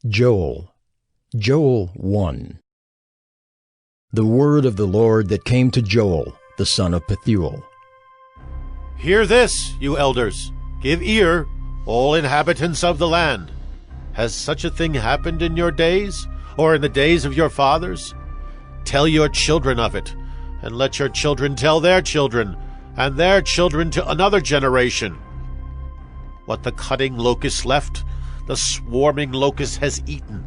Joel 1. The word of the Lord that came to Joel, the son of Pethuel. Hear this, you elders. Give ear, all inhabitants of the land. Has such a thing happened in your days, or in the days of your fathers? Tell your children of it, and let your children tell their children, and their children to another generation. What the cutting locust left, the swarming locust has eaten.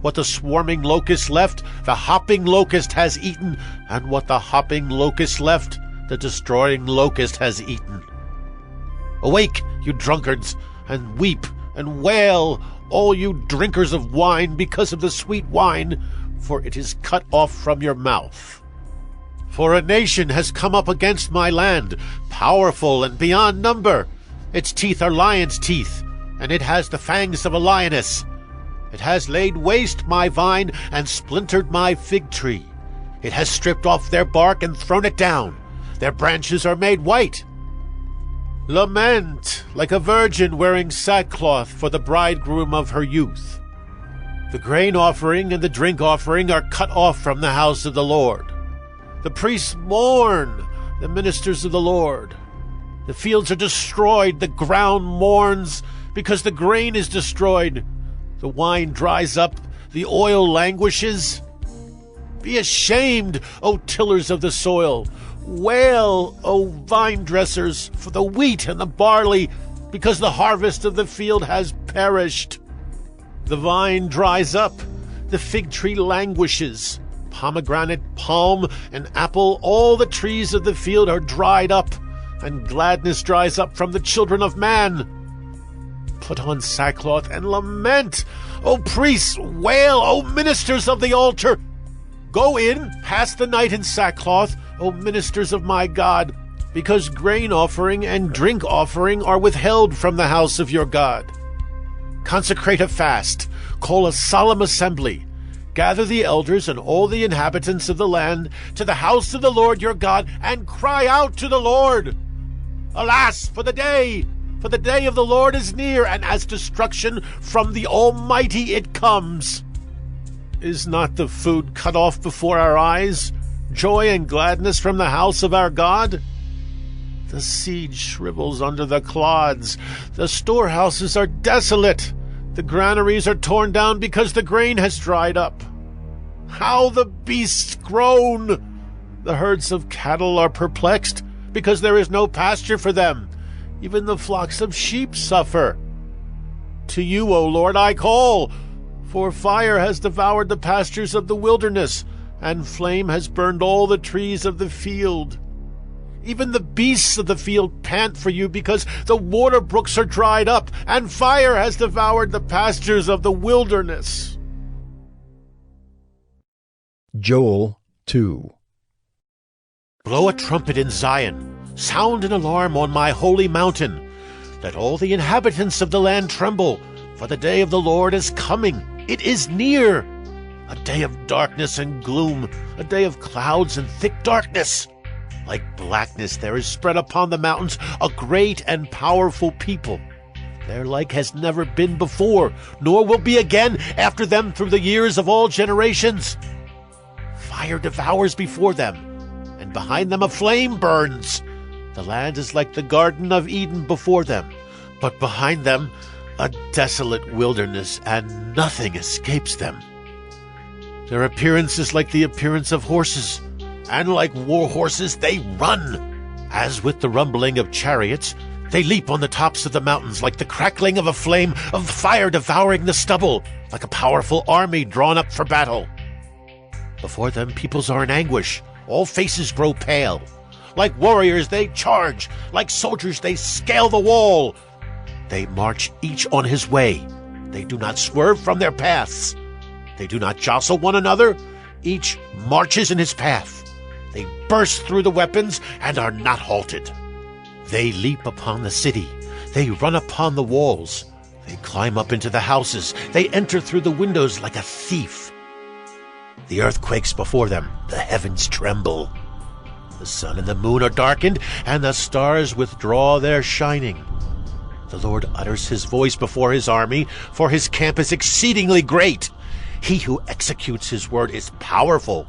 What the swarming locust left, the hopping locust has eaten. And what the hopping locust left, the destroying locust has eaten. Awake, you drunkards, and weep and wail, all you drinkers of wine, because of the sweet wine, for it is cut off from your mouth. For a nation has come up against my land, powerful and beyond number. Its teeth are lion's teeth, and it has the fangs of a lioness. It has laid waste my vine and splintered my fig tree. It has stripped off their bark and thrown it down. Their branches are made white. Lament like a virgin wearing sackcloth for the bridegroom of her youth. The grain offering and the drink offering are cut off from the house of the Lord. The priests mourn, the ministers of the Lord. The fields are destroyed, the ground mourns, because the grain is destroyed. The wine dries up, the oil languishes. Be ashamed, O tillers of the soil. Wail, O vine dressers, for the wheat and the barley, because the harvest of the field has perished. The vine dries up, the fig tree languishes. Pomegranate, palm, and apple, all the trees of the field are dried up, and gladness dries up from the children of man. Put on sackcloth and lament, O priests, wail, O ministers of the altar. Go in, pass the night in sackcloth, O ministers of my God, because grain offering and drink offering are withheld from the house of your God. Consecrate a fast, call a solemn assembly. Gather the elders and all the inhabitants of the land to the house of the Lord your God, and cry out to the Lord. Alas, for the day of the Lord is near, and as destruction from the Almighty it comes. Is not the food cut off before our eyes, joy and gladness from the house of our God? The seed shrivels under the clods, the storehouses are desolate, the granaries are torn down because the grain has dried up. How the beasts groan! The herds of cattle are perplexed, because there is no pasture for them. Even the flocks of sheep suffer. To you, O Lord, I call, for fire has devoured the pastures of the wilderness, and flame has burned all the trees of the field. Even the beasts of the field pant for you, because the water brooks are dried up, and fire has devoured the pastures of the wilderness. Joel 2. Blow a trumpet in Zion, sound an alarm on my holy mountain. Let all the inhabitants of the land tremble, for the day of the Lord is coming. It is near. A day of darkness and gloom, a day of clouds and thick darkness. Like blackness there is spread upon the mountains a great and powerful people. Their like has never been before, nor will be again after them through the years of all generations. Fire devours before them, and behind them a flame burns. The land is like the Garden of Eden before them, but behind them a desolate wilderness, and nothing escapes them. Their appearance is like the appearance of horses, and like war horses they run. As with the rumbling of chariots, they leap on the tops of the mountains like the crackling of a flame of fire devouring the stubble, like a powerful army drawn up for battle. Before them peoples are in anguish, all faces grow pale. Like warriors they charge, like soldiers they scale the wall. They march each on his way. They do not swerve from their paths. They do not jostle one another. Each marches in his path. They burst through the weapons and are not halted. They leap upon the city. They run upon the walls. They climb up into the houses. They enter through the windows like a thief. The earth quakes before them. The heavens tremble. The sun and the moon are darkened, and the stars withdraw their shining. The Lord utters his voice before his army, for his camp is exceedingly great. He who executes his word is powerful.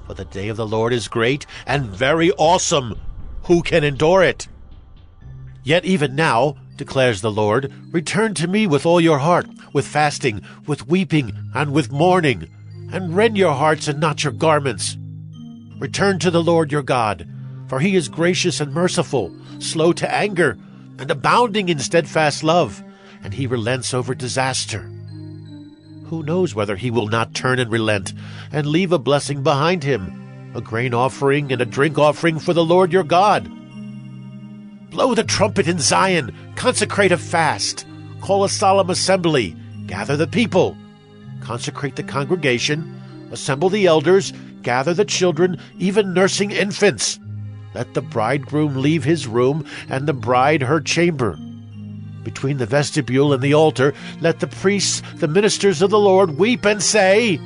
For the day of the Lord is great and very awesome. Who can endure it? Yet even now, declares the Lord, return to me with all your heart, with fasting, with weeping, and with mourning, and rend your hearts and not your garments. Return to the Lord your God, for he is gracious and merciful, slow to anger, and abounding in steadfast love, and he relents over disaster. Who knows whether he will not turn and relent, and leave a blessing behind him, a grain offering and a drink offering for the Lord your God? Blow the trumpet in Zion, consecrate a fast, call a solemn assembly, gather the people, consecrate the congregation, assemble the elders, gather the children, even nursing infants. Let the bridegroom leave his room, and the bride her chamber. Between the vestibule and the altar, let the priests, the ministers of the Lord, weep and say,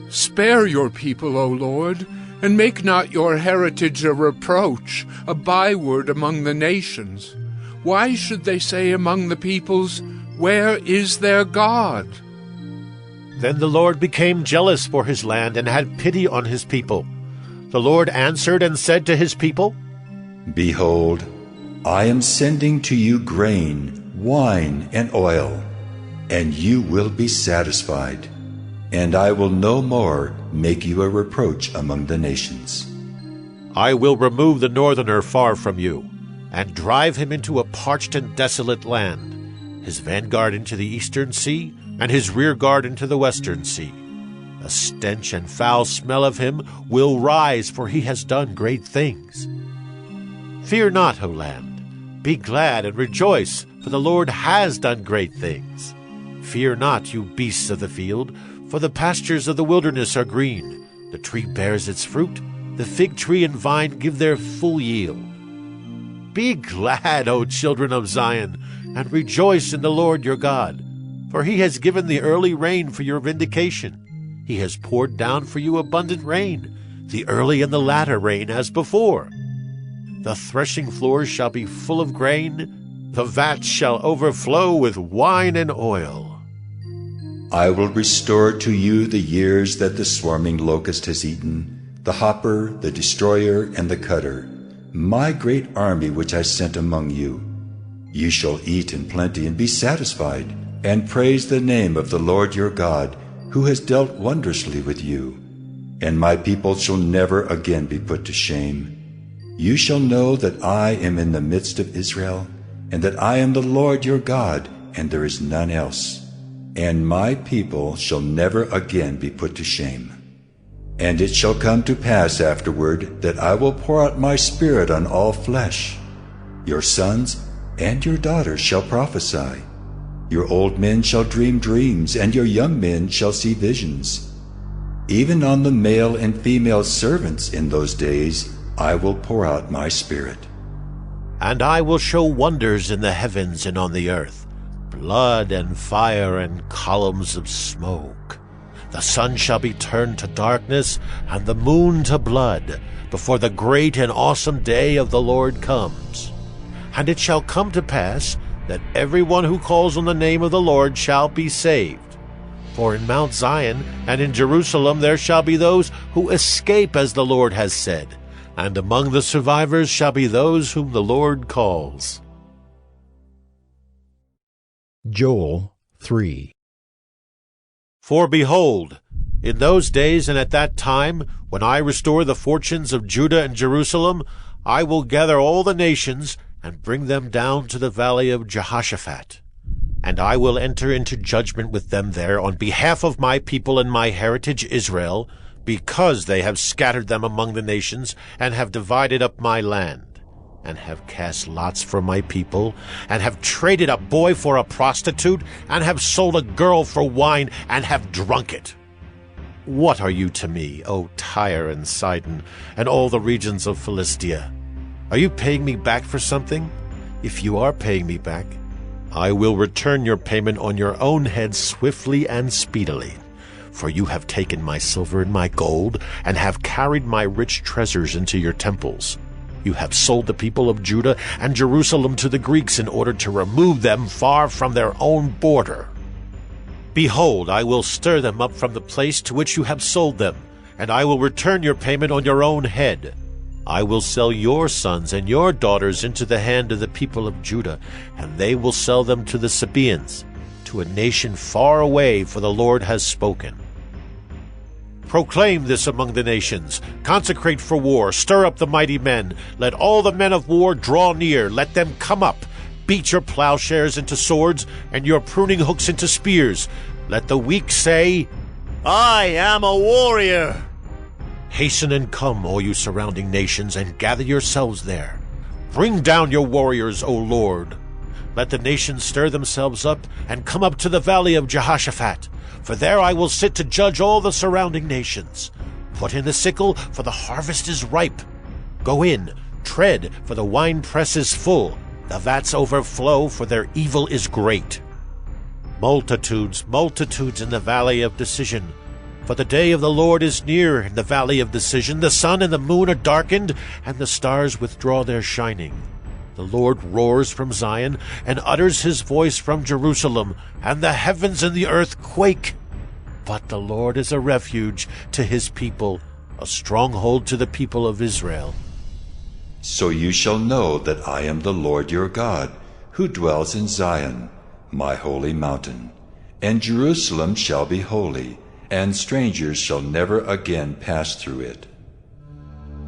Spare your people, O Lord, and make not your heritage a reproach, a byword among the nations. Why should they say among the peoples, Where is their God? Then the Lord became jealous for his land and had pity on his people. The Lord answered and said to his people, Behold, I am sending to you grain, wine, and oil, and you will be satisfied, and I will no more make you a reproach among the nations. I will remove the northerner far from you, and drive him into a parched and desolate land, his vanguard into the eastern sea, and his rear guard into the western sea. A stench and foul smell of him will rise, for he has done great things. Fear not, O land. Be glad and rejoice, for the Lord has done great things. Fear not, you beasts of the field, for the pastures of the wilderness are green. The tree bears its fruit, the fig tree and vine give their full yield. Be glad, O children of Zion, and rejoice in the Lord your God, for he has given the early rain for your vindication. He has poured down for you abundant rain, the early and the latter rain as before. The threshing floors shall be full of grain, the vats shall overflow with wine and oil. I will restore to you the years that the swarming locust has eaten, the hopper, the destroyer, and the cutter, my great army which I sent among you. You shall eat in plenty and be satisfied, and praise the name of the Lord your God, who has dealt wondrously with you. And my people shall never again be put to shame. You shall know that I am in the midst of Israel, and that I am the Lord your God, and there is none else. And my people shall never again be put to shame. And it shall come to pass afterward that I will pour out my Spirit on all flesh. Your sons and your daughters shall prophesy. Your old men shall dream dreams, and your young men shall see visions. Even on the male and female servants in those days I will pour out my Spirit. And I will show wonders in the heavens and on the earth, blood and fire and columns of smoke. The sun shall be turned to darkness, and the moon to blood, before the great and awesome day of the Lord comes. And it shall come to pass that everyone who calls on the name of the Lord shall be saved. For in Mount Zion and in Jerusalem there shall be those who escape, as the Lord has said, and among the survivors shall be those whom the Lord calls. Joel 3. For behold, in those days and at that time, when I restore the fortunes of Judah and Jerusalem, I will gather all the nations and bring them down to the valley of Jehoshaphat. And I will enter into judgment with them there on behalf of my people and my heritage Israel, because they have scattered them among the nations, and have divided up my land, and have cast lots for my people, and have traded a boy for a prostitute, and have sold a girl for wine, and have drunk it. What are you to me, O Tyre and Sidon, and all the regions of Philistia? Are you paying me back for something? If you are paying me back, I will return your payment on your own head swiftly and speedily. For you have taken my silver and my gold, and have carried my rich treasures into your temples. You have sold the people of Judah and Jerusalem to the Greeks in order to remove them far from their own border. Behold, I will stir them up from the place to which you have sold them, and I will return your payment on your own head. I will sell your sons and your daughters into the hand of the people of Judah, and they will sell them to the Sabaeans, to a nation far away, for the Lord has spoken. Proclaim this among the nations. Consecrate for war. Stir up the mighty men. Let all the men of war draw near. Let them come up. Beat your plowshares into swords, and your pruning hooks into spears. Let the weak say, I am a warrior. Hasten and come, all you surrounding nations, and gather yourselves there. Bring down your warriors, O Lord. Let the nations stir themselves up, and come up to the valley of Jehoshaphat. For there I will sit to judge all the surrounding nations. Put in the sickle, for the harvest is ripe. Go in, tread, for the winepress is full. The vats overflow, for their evil is great. Multitudes, multitudes in the valley of decision. For the day of the Lord is near in the valley of decision. The sun and the moon are darkened, and the stars withdraw their shining. The Lord roars from Zion, and utters his voice from Jerusalem, and the heavens and the earth quake. But the Lord is a refuge to his people, a stronghold to the people of Israel. So you shall know that I am the Lord your God, who dwells in Zion, my holy mountain. And Jerusalem shall be holy, and strangers shall never again pass through it.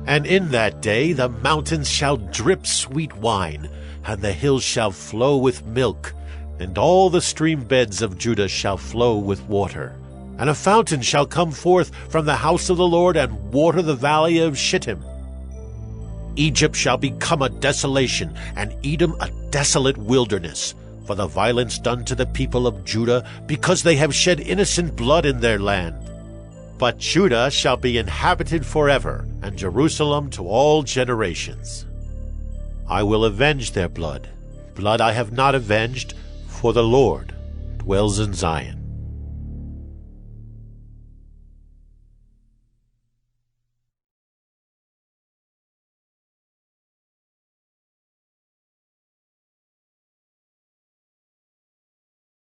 And in that day the mountains shall drip sweet wine, and the hills shall flow with milk, and all the stream beds of Judah shall flow with water. And a fountain shall come forth from the house of the Lord, and water the valley of Shittim. Egypt shall become a desolation, and Edom a desolate wilderness, for the violence done to the people of Judah, because they have shed innocent blood in their land. But Judah shall be inhabited forever, and Jerusalem to all generations. I will avenge their blood. Blood I have not avenged, for the Lord dwells in Zion.